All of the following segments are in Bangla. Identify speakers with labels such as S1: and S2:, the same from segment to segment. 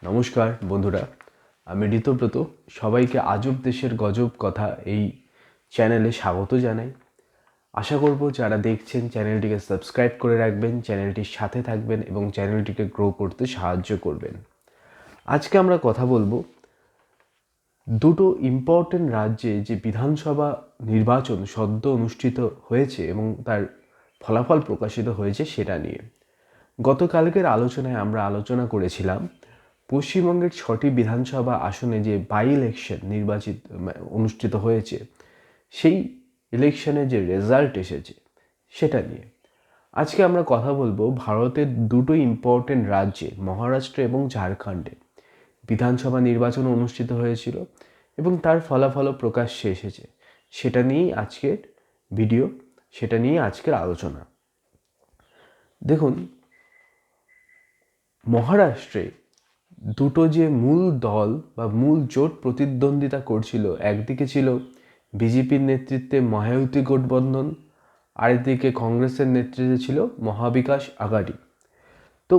S1: নমস্কার বন্ধুরা, আমি ঋতব্রত। সবাইকে আজব দেশের গজব কথা এই চ্যানেলে স্বাগত জানাই। আশা করব যারা দেখছেন চ্যানেলটিকে সাবস্ক্রাইব করে রাখবেন, চ্যানেলটির সাথে থাকবেন এবং চ্যানেলটিকে গ্রো করতে সাহায্য করবেন। আজকে আমরা কথা বলবো দুটো ইম্পর্টেন্ট রাজ্যে যে বিধানসভা নির্বাচন সদ্য অনুষ্ঠিত হয়েছে এবং তার ফলাফল প্রকাশিত হয়েছে সেটা নিয়ে। গতকালকের আলোচনায় আমরা আলোচনা করেছিলাম পশ্চিমবঙ্গের 6টি বিধানসভা আসনে যে বাই ইলেকশন অনুষ্ঠিত হয়েছে, সেই ইলেকশনে যে রেজাল্ট এসেছে সেটা নিয়ে। আজকে আমরা কথা বলবো ভারতের দুটো ইম্পর্টেন্ট রাজ্যে, মহারাষ্ট্র এবং ঝাড়খণ্ডে বিধানসভা নির্বাচন অনুষ্ঠিত হয়েছিল এবং তার ফলাফলও প্রকাশ্যে এসেছে। সেটা নিয়েই আজকের ভিডিও, সেটা নিয়ে আজকের আলোচনা। দেখুন, মহারাষ্ট্রে দুটো যে মূল দল বা মূল জোট প্রতিদ্বন্দ্বিতা করছিল, একদিকে ছিল বিজেপির নেতৃত্বে মহায়ুতি গঠবন্ধন, আরেকদিকে কংগ্রেসের নেতৃত্বে ছিল মহাবিকাশ আঘাড়ি। তো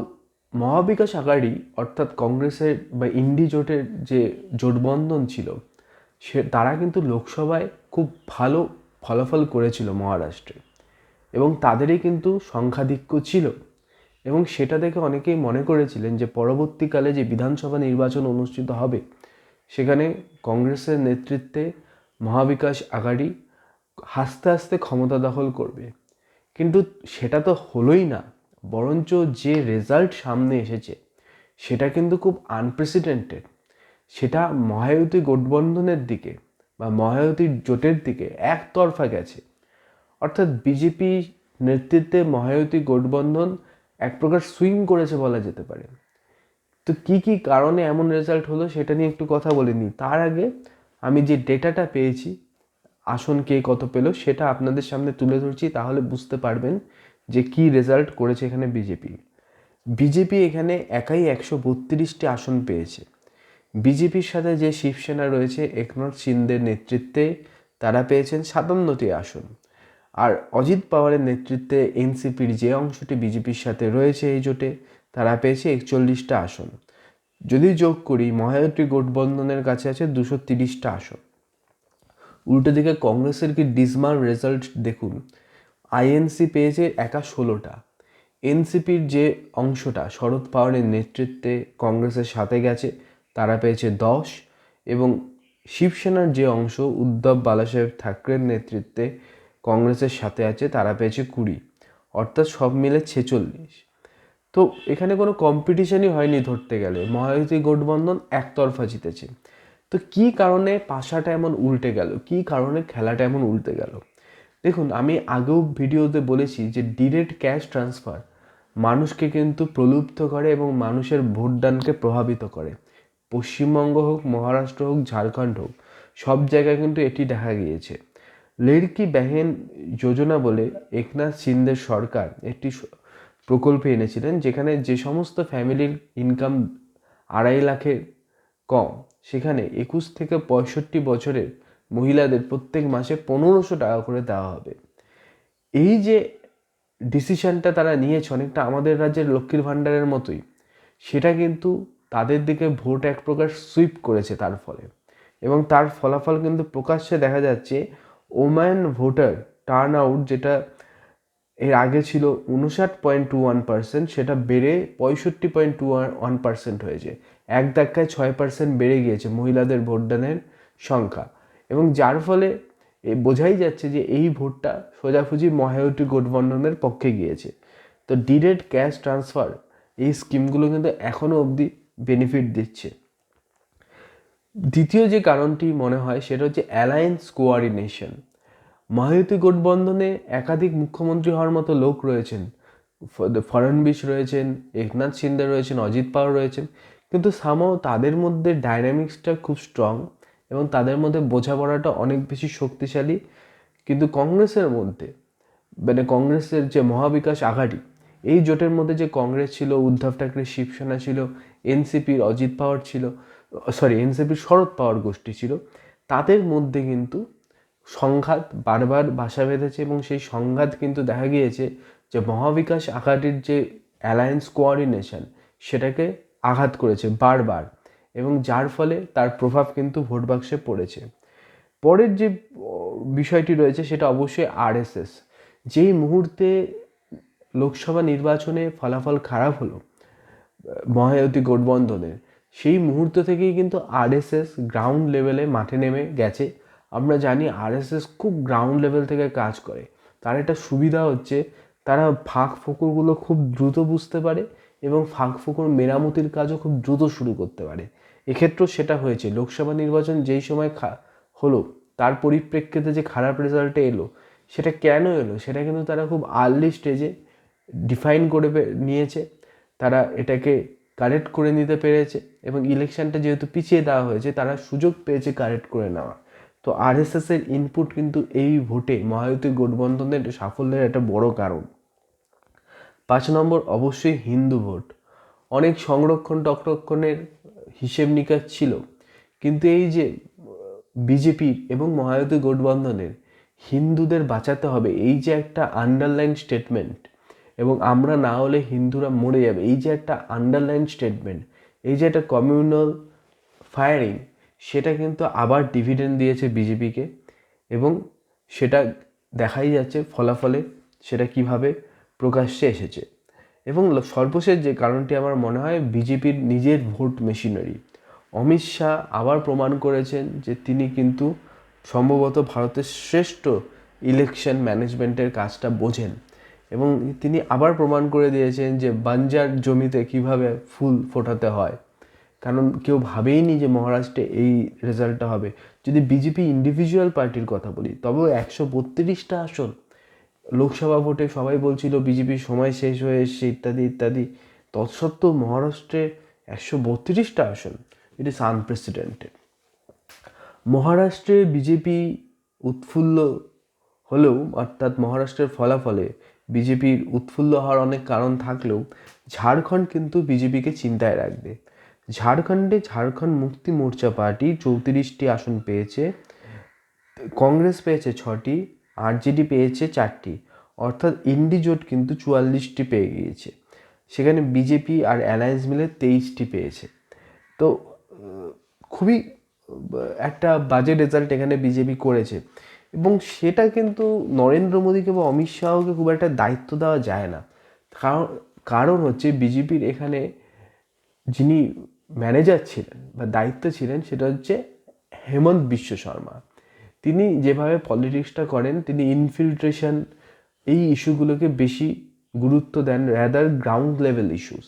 S1: মহাবিকাশ আঘাড়ি অর্থাৎ কংগ্রেসের বা ইন্ডি জোটের যে জোটবন্ধন ছিল, তারা কিন্তু লোকসভায় খুব ভালো ফলাফল করেছিল মহারাষ্ট্রে এবং তাদেরই কিন্তু সংখ্যাধিক্য ছিল। এবং সেটা দেখে অনেকেই মনে করেছিলেন যে পরবর্তীকালে যে বিধানসভা নির্বাচন অনুষ্ঠিত হবে সেখানে কংগ্রেসের নেতৃত্বে মহাবিকাশ আঘাড়ি আস্তে আস্তে ক্ষমতা দখল করবে। কিন্তু সেটা তো হলোই না, বরঞ্চ যে রেজাল্ট সামনে এসেছে সেটা কিন্তু খুব আনপ্রেসিডেন্টেড। সেটা মহায়ুতি গঠবন্ধনের দিকে বা মহায়ুতির জোটের দিকে একতরফা গেছে। অর্থাৎ বিজেপি নেতৃত্বে মহায়ুতি গঠবন্ধন এক প্রকার সুইং করেছে বলা যেতে পারে। তো কি কি কারণে এমন রেজাল্ট হলো সেটা নিয়ে একটু কথা বলে নিই। তার আগে আমি যে ডেটাটা পেয়েছি, আসন কে কত পেল সেটা আপনাদের সামনে তুলে ধরছি, তাহলে বুঝতে পারবেন যে কি রেজাল্ট করেছে এখানে বিজেপি। বিজেপি এখানে একাই 132টি আসন পেয়েছে। বিজেপির সাথে যে শিবসেনা রয়েছে একনাথ শিন্দের নেতৃত্বে, তারা পেয়েছেন 57টি আসন। আর অজিত পাওয়ারের নেতৃত্বে এনসিপির যে অংশটি বিজেপির সাথে রয়েছে এই জোটে, তারা পেয়েছে 41টা আসন। যদি যোগ করি, মহায়ুতি গঠবন্ধনের কাছে আছে 230টা আসন। উল্টো দিকে কংগ্রেসের কি ডিসমার রেজাল্ট দেখুন, আইএনসি পেয়েছে একা 16টা। এনসিপির যে অংশটা শরদ পাওয়ারের নেতৃত্বে কংগ্রেসের সাথে গেছে, তারা পেয়েছে 10, এবং শিবসেনার যে অংশ উদ্ধব বালাসাহেব ঠাকরের নেতৃত্বে কংগ্রেসের সাথে আছে, তারা পেয়েছে 20, অর্থাৎ সব মিলে 46। তো এখানে কোনো কম্পিটিশনই হয়নি ধরতে গেলে, মহায়ুতি গঠবন্ধন একতরফা জিতেছে। তো কী কারণে পাশাটা এমন উল্টে গেল, কী কারণে খেলাটা এমন উল্টে গেল? দেখুন, আমি আগেও ভিডিওতে বলেছি যে ডিরেক্ট ক্যাশ ট্রান্সফার মানুষকে কিন্তু প্রলুব্ধ করে এবং মানুষের ভোটদানকে প্রভাবিত করে। পশ্চিমবঙ্গ হোক, মহারাষ্ট্র হোক, ঝাড়খণ্ড হোক, সব জায়গায় কিন্তু এটি দেখা গিয়েছে। লড়কি বেহেন যোজনা বলে একনাথ শিন্দের সরকার একটি প্রকল্প এনেছিলেন, যেখানে যে সমস্ত ফ্যামিলির ইনকাম 2.5 লাখের কম, সেখানে 21 থেকে 65 বছরের মহিলাদের প্রত্যেক মাসে 1500 টাকা করে দেওয়া হবে। এই যে ডিসিশনটা তারা নিয়েছে, অনেকটা আমাদের রাজ্যের লক্ষ্মীর ভাণ্ডারের মতোই, সেটা কিন্তু তাদের দিকে ভোট এক প্রকার সুইপ করেছে তার ফলে। এবং তার ফলাফল কিন্তু প্রকাশ্যে দেখা যাচ্ছে। ওম্যান ভোটার টার্ন আউট, যেটা এর আগে ছিল 59.21%, সেটা বেড়ে 65.21% হয়েছে। এক ধাক্কায় 6% বেড়ে গিয়েছে মহিলাদের ভোটদানের সংখ্যা। এবং যার ফলে বোঝাই যাচ্ছে যে এই ভোটটা সোজাসুজি মহায়ুতি গঠবন্ধনের পক্ষে গিয়েছে। তো ডিরেক্ট ক্যাশ ট্রান্সফার এই স্কিমগুলো কিন্তু এখনও অবধি বেনিফিট দিচ্ছে। দ্বিতীয় যে কারণটি মনে হয় সেটা হচ্ছে অ্যালায়েন্স কোঅর্ডিনেশন। মহায়ুতি গঠবন্ধনে একাধিক মুখ্যমন্ত্রী হওয়ার মতো লোক রয়েছেন, ফড়নবিস রয়েছেন, একনাথ শিন্দে রয়েছেন, অজিত পাওয়ার রয়েছেন, কিন্তু সামহাও তাদের মধ্যে ডাইনামিক্সটা খুব স্ট্রং এবং তাদের মধ্যে বোঝাপড়াটা অনেক বেশি শক্তিশালী। কিন্তু কংগ্রেসের মধ্যে, মানে কংগ্রেসের যে মহাবিকাশ আঘাড়ি, এই জোটের মধ্যে যে কংগ্রেস ছিল, উদ্ধব ঠাকরে শিবসেনা ছিল, এনসিপির অজিত পাওয়ার ছিল, এনসিপির শরদ পাওয়ার গোষ্ঠী ছিল, তাদের মধ্যে কিন্তু সংঘাত বারবার বাসা বেঁধেছে। এবং সেই সংঘাত কিন্তু দেখা গিয়েছে যে মহাবিকাশ আঘাড়ির যে অ্যালায়েন্স কোঅর্ডিনেশন, সেটাকে আঘাত করেছে বারবার, এবং যার ফলে তার প্রভাব কিন্তু ভোট বাক্সে পড়েছে। পরের যে বিষয়টি রয়েছে সেটা অবশ্যই আরএসএস। যেই মুহূর্তে লোকসভা নির্বাচনে ফলাফল খারাপ হলো মহায়তী গঠবন্ধনের, সেই মুহূর্ত থেকেই কিন্তু আরএসএস গ্রাউন্ড লেভেলে মাঠে নেমে গেছে। আমরা জানি আরএসএস খুব গ্রাউন্ড লেভেল থেকে কাজ করে। তার একটা সুবিধা হচ্ছে তারা ফাঁক ফোকরগুলো খুব দ্রুত বুঝতে পারে এবং ফাঁক ফোকর মেরামতির কাজও খুব দ্রুত শুরু করতে পারে। এক্ষেত্রেও সেটা হয়েছে। লোকসভা নির্বাচন যেই সময় হলো তার পরিপ্রেক্ষিতে যে খারাপ রেজাল্টে এলো, সেটা কেন এলো সেটা কিন্তু তারা খুব আর্লি স্টেজে ডিফাইন করে নিয়েছে। তারা এটাকে কারেক্ট করে নিতে পেরেছে এবং ইলেকশনটা যেহেতু পিছিয়ে দেওয়া হয়েছে তারা সুযোগ পেয়েছে কারেক্ট করে নেওয়া। তো আরএসএসের ইনপুট কিন্তু এই ভোটে মহায়তী গঠবন্ধনের সাফল্যের একটা বড় কারণ। 5 নম্বর অবশ্যই হিন্দু ভোট। অনেক সংরক্ষণ টকরক্ষণের হিসেব নিকাশ ছিল, কিন্তু এই যে বিজেপির এবং মহায়তী গঠবন্ধনের হিন্দুদের বাঁচাতে হবে, এই যে একটা আন্ডারলাইন স্টেটমেন্ট, এবং আমরা না হলে হিন্দুরা মরে যাবে, এই যে একটা আন্ডারলাইন স্টেটমেন্ট, এই যে একটা কমিউনাল ফায়ারিং, সেটা কিন্তু আবার ডিভিডেন্ড দিয়েছে বিজেপিকে, এবং সেটা দেখাই যাচ্ছে ফলাফলে সেটা কিভাবে প্রকাশ্যে এসেছে। এবং সর্বশেষ যে কারণটি আমার মনে হয় বিজেপির নিজের ভোট মেশিনারি। অমিত শাহ আবার প্রমাণ করেছেন যে তিনি কিন্তু সম্ভবত ভারতের শ্রেষ্ঠ ইলেকশন ম্যানেজমেন্টের কাজটা বোঝেন, এবং তিনি আবার প্রমাণ করে দিয়েছেন যে বাঞ্জার জমিতে কিভাবে ফুল ফোটাতে হয়। কারণ কেউ ভাবেইনি যে মহারাষ্ট্রে এই রেজাল্টটা হবে। যদি বিজেপি ইন্ডিভিজুয়াল পার্টির কথা বলি, তবেও 132টা আসন লোকসভা ভোটে সবাই বলছিল বিজেপির সময় শেষ হয়ে এসছে ইত্যাদি ইত্যাদি, তৎসত্ত্বেও মহারাষ্ট্রে 132টা আসন, ইট ইস আনপ্রেসিডেন্টেড। মহারাষ্ট্রে বিজেপি উৎফুল্ল হলেও, অর্থাৎ মহারাষ্ট্রের ফলাফলে বিজেপির উৎফুল্ল হওয়ার অনেক কারণ থাকলেও ঝাড়খণ্ড কিন্তু বিজেপিকে চিন্তায় রাখবে। ঝাড়খণ্ডে ঝাড়খণ্ড মুক্তি মোর্চা পার্টি 34টি আসন পেয়েছে, কংগ্রেস পেয়েছে 6টি, আরজেডি পেয়েছে 4টি, অর্থাৎ ইন্ডি জোট কিন্তু 44টি পেয়ে গিয়েছে। সেখানে বিজেপি আর অ্যালায়েন্স মিলে 23টি পেয়েছে। তো খুবই একটা বাজে রেজাল্ট এখানে বিজেপি করেছে, এবং সেটা কিন্তু নরেন্দ্র মোদীকে বা অমিত শাহকে খুব একটা দায়িত্ব দেওয়া যায় না। কারণ হচ্ছে বিজেপির এখানে যিনি ম্যানেজার ছিলেন বা দায়িত্ব ছিলেন সেটা হচ্ছে হেমন্ত বিশ্ব শর্মা। তিনি যেভাবে পলিটিক্সটা করেন, তিনি ইনফিল্ট্রেশন এই ইস্যুগুলোকে বেশি গুরুত্ব দেন র্যাদার গ্রাউন্ড লেভেল ইস্যুস,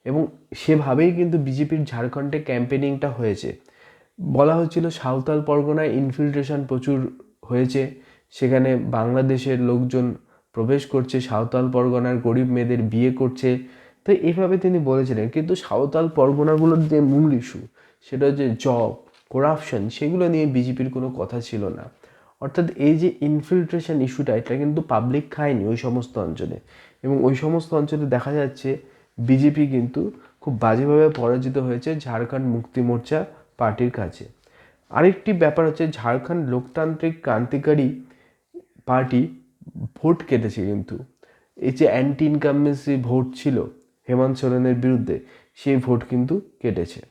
S1: এবং সেভাবেই কিন্তু বিজেপির ঝাড়খণ্ডে ক্যাম্পেনিংটা হয়েছে। বলা হচ্ছিল সাঁওতাল পরগনায় ইনফিল্ট্রেশন প্রচুর হয়েছে, সেখানে বাংলাদেশের লোকজন প্রবেশ করছে, সাঁওতাল পরগনার গরিব মেয়েদের বিয়ে করছে। তো এইভাবে তিনি বলেছিলেন, কিন্তু সাঁওতাল পরগনাগুলোর যে মূল ইস্যু সেটা হচ্ছে জব, করাপশন, সেগুলো নিয়ে বিজেপির কোনো কথা ছিল না। অর্থাৎ এই যে ইনফিল্ট্রেশন ইস্যুটা, এটা কিন্তু পাবলিক খায়নি ওই সমস্ত অঞ্চলে, এবং ওই সমস্ত অঞ্চলে দেখা যাচ্ছে বিজেপি কিন্তু খুব বাজেভাবে পরাজিত হয়েছে ঝাড়খণ্ড মুক্তি মোর্চা পার্টির কাছে। আরেকটি ব্যাপার হচ্ছে ঝাড়খণ্ড লোকতান্ত্রিক ক্রান্তিকারী পার্টি ভোট কেটেছে, কিন্তু এই যে অ্যান্টি ইনকামবেন্সি ভোট ছিল হেমন্ত সোরেনের বিরুদ্ধে, সেই ভোট কিন্তু কেটেছে।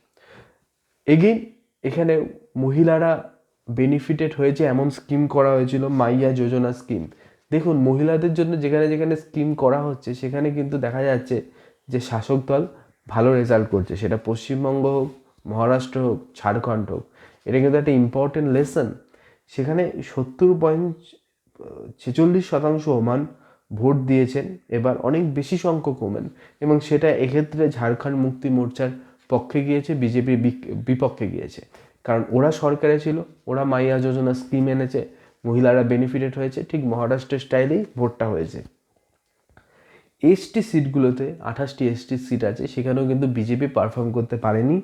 S1: এগেইন এখানে মহিলারা বেনিফিটেড হয়েছে এমন স্কিম করা হয়েছিল, মাইয়া যোজনা স্কিম। দেখুন, মহিলাদের জন্য যেখানে যেখানে স্কিম করা হচ্ছে সেখানে কিন্তু দেখা যাচ্ছে যে শাসক দল ভালো রেজাল্ট করছে, সেটা পশ্চিমবঙ্গ হোক, মহারাষ্ট্র হোক, ঝাড়খণ্ড হোক। এটা কিন্তু একটা ইম্পর্টেন্ট লেসন। সেখানে 70.46% ওমান ভোট দিয়েছেন, এবার অনেক বেশি সংখ্যক ওমেন, এবং সেটা এক্ষেত্রে ঝাড়খণ্ড মুক্তি মোর্চার পক্ষে গিয়েছে, বিজেপির বিপক্ষে গিয়েছে। কারণ ওরা সরকারে ছিল, ওরা মাইয়া যোজনা স্কিম এনেছে, মহিলারা বেনিফিটেড হয়েছে, ঠিক মহারাষ্ট্রের স্টাইলেই ভোটটা হয়েছে। এসটি সিটগুলোতে 28টি এসটি সিট আছে, সেখানেও কিন্তু বিজেপি পারফর্ম করতে পারেনি।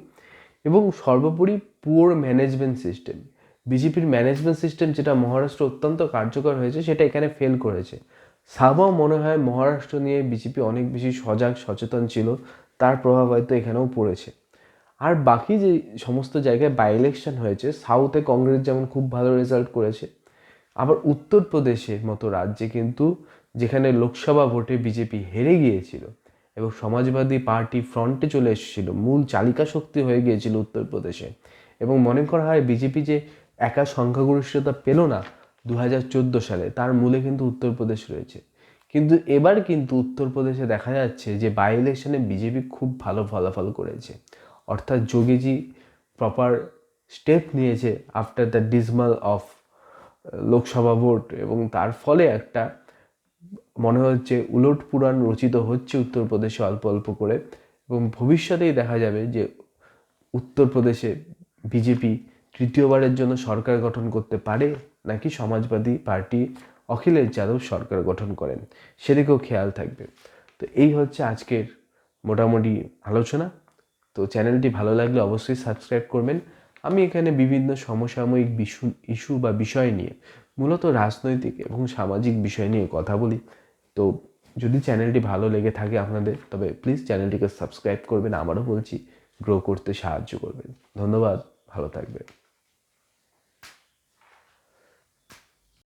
S1: এবং সর্বোপরি পুওর ম্যানেজমেন্ট সিস্টেম, বিজেপির ম্যানেজমেন্ট সিস্টেম যেটা মহারাষ্ট্র অত্যন্ত কার্যকর হয়েছে, সেটা এখানে ফেল করেছে। সাবাও মনে হয় মহারাষ্ট্র নিয়ে বিজেপি অনেক বেশি সজাগ সচেতন ছিল, তার প্রভাব হয়তো এখানেও পড়েছে। আর বাকি যে সমস্ত জায়গায় বাই ইলেকশন হয়েছে, সাউথে কংগ্রেস যেমন খুব ভালো রেজাল্ট করেছে, আবার উত্তরপ্রদেশের মতো রাজ্যে কিন্তু যেখানে লোকসভা ভোটে বিজেপি হেরে গিয়েছিল, এবং সমাজবাদী পার্টি ফ্রন্টে চলে এসেছিল, মূল চালিকা শক্তি হয়ে গিয়েছিল উত্তরপ্রদেশে। এবং মনে করা হয় বিজেপি যে একা সংখ্যাগরিষ্ঠতা পেল না 2014 সালে, তার মূলে কিন্তু উত্তরপ্রদেশ রয়েছে। কিন্তু এবার কিন্তু উত্তরপ্রদেশে দেখা যাচ্ছে যে বাই ইলেকশনে বিজেপি খুব ভালো ফলাফল করেছে, অর্থাৎ যোগীজি প্রপার স্টেপ নিয়েছে after the dismal of Lok Sabha ভোট, এবং তার ফলে একটা মনে হচ্ছে উলট পুরাণ রচিত হচ্ছে উত্তরপ্রদেশে অল্প অল্প করে। এবং ভবিষ্যতেই দেখা যাবে যে উত্তরপ্রদেশে বিজেপি তৃতীয়বারের জন্য সরকার গঠন করতে পারে, নাকি সমাজবাদী পার্টি অখিলেশ যাদব সরকার গঠন করেন, সেদিকেও খেয়াল থাকবে। তো এই হচ্ছে আজকের মোটামুটি আলোচনা। তো চ্যানেলটি ভালো লাগলে অবশ্যই সাবস্ক্রাইব করবেন। আমি এখানে বিভিন্ন সমসাময়িক ইস্যু বা বিষয় নিয়ে, মূলত রাজনৈতিক এবং সামাজিক বিষয় নিয়ে কথা বলি। তো যদি চ্যানেলটি ভালো লেগে থাকে আপনাদের, তবে প্লিজ চ্যানেলটিকে সাবস্ক্রাইব করবেন, আমারও বলছি গ্রো করতে সাহায্য করবেন। ধন্যবাদ, ভালো থাকবেন।